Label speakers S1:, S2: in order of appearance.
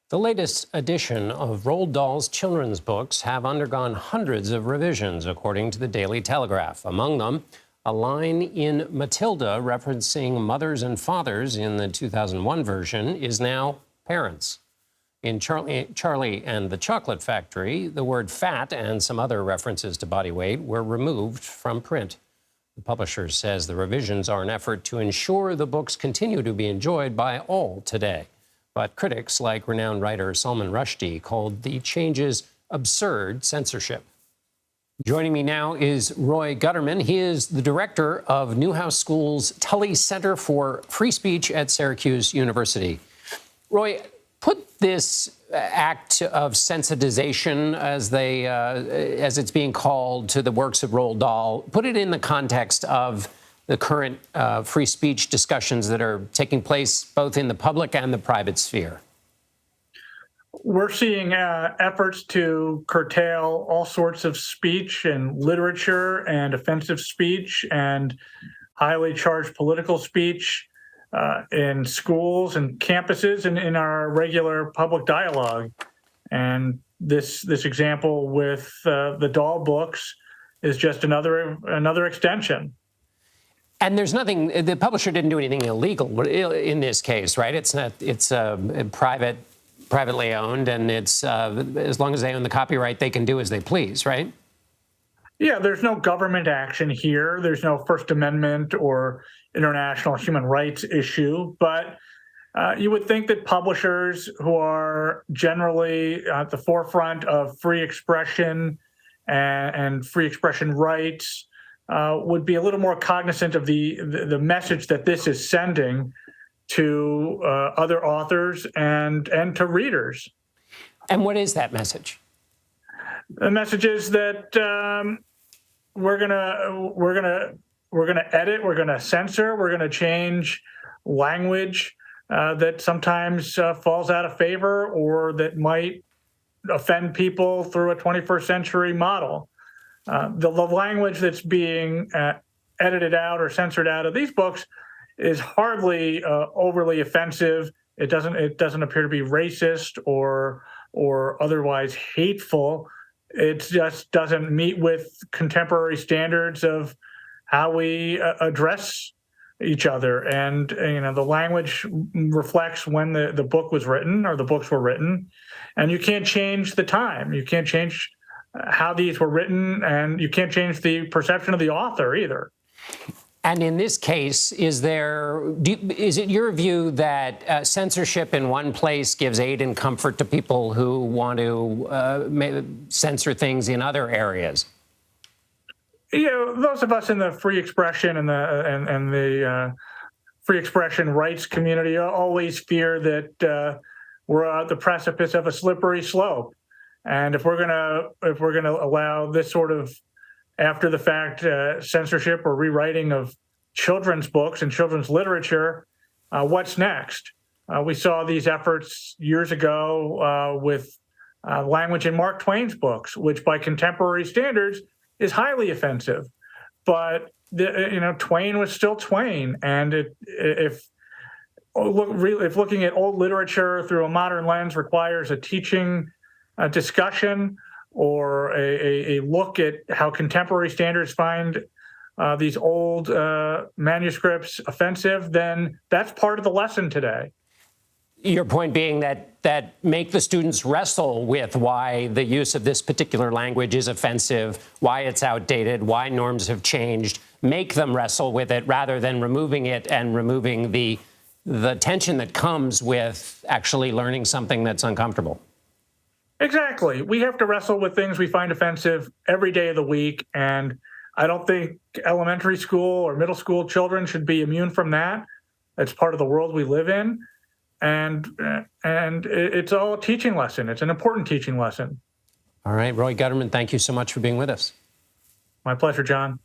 S1: The latest edition of Roald Dahl's children's books have undergone hundreds of revisions, according to the Daily Telegraph. Among them, a line in Matilda referencing mothers and fathers in the 2001 version is now parents. In Charlie and the Chocolate Factory, the word fat and some other references to body weight were removed from print. The publisher says the revisions are an effort to ensure the books continue to be enjoyed by all today. But critics like renowned writer Salman Rushdie called the changes absurd censorship. Joining me now is Roy Gutterman. He is the director of Newhouse School's Tully Center for Free Speech at Syracuse University. Roy, put this act of sensitization, as it's being called, to the works of Roald Dahl, put it in the context of the current free speech discussions that are taking place both in the public and the private sphere.
S2: We're seeing efforts to curtail all sorts of speech and literature and offensive speech and highly charged political speech in schools and campuses and in our regular public dialogue. And this example with the Dahl books is just another extension.
S1: And there's nothing, the publisher didn't do anything illegal in this case, right? It's privately owned, and it's as long as they own the copyright, they can do as they please, right?
S2: Yeah, there's no government action here. There's no First Amendment or international human rights issue. But you would think that publishers who are generally at the forefront of free expression and free expression rights would be a little more cognizant of the message that this is sending to other authors and to readers.
S1: And what is that message?
S2: The message is that we're gonna edit, we're gonna censor, we're gonna change language that sometimes falls out of favor or that might offend people through a 21st century model. The language that's being edited out or censored out of these books is hardly overly offensive. It doesn't appear to be racist or otherwise hateful. It just doesn't meet with contemporary standards of how we address each other. And the language reflects when the book was written or the books were written, and you can't change the time. You can't change how these were written, and you can't change the perception of the author either.
S1: And in this case, is it your view that censorship in one place gives aid and comfort to people who want to censor things in other areas?
S2: Those of us in the free expression and the free expression rights community always fear that we're at the precipice of a slippery slope. And if we're gonna allow this sort of after the fact censorship or rewriting of children's books and children's literature, what's next? We saw these efforts years ago with language in Mark Twain's books, which by contemporary standards is highly offensive. But Twain was still Twain, and if looking at old literature through a modern lens requires a teaching discussion or a look at how contemporary standards find these old manuscripts offensive, then that's part of the lesson today.
S1: Your point being that make the students wrestle with why the use of this particular language is offensive, why it's outdated, why norms have changed, make them wrestle with it rather than removing it and removing the tension that comes with actually learning something that's uncomfortable.
S2: Exactly. We have to wrestle with things we find offensive every day of the week, and I don't think elementary school or middle school children should be immune from that. It's part of the world we live in, and it's all a teaching lesson. It's an important teaching lesson.
S1: All right, Roy Gutterman, thank you so much for being with us.
S2: My pleasure, John.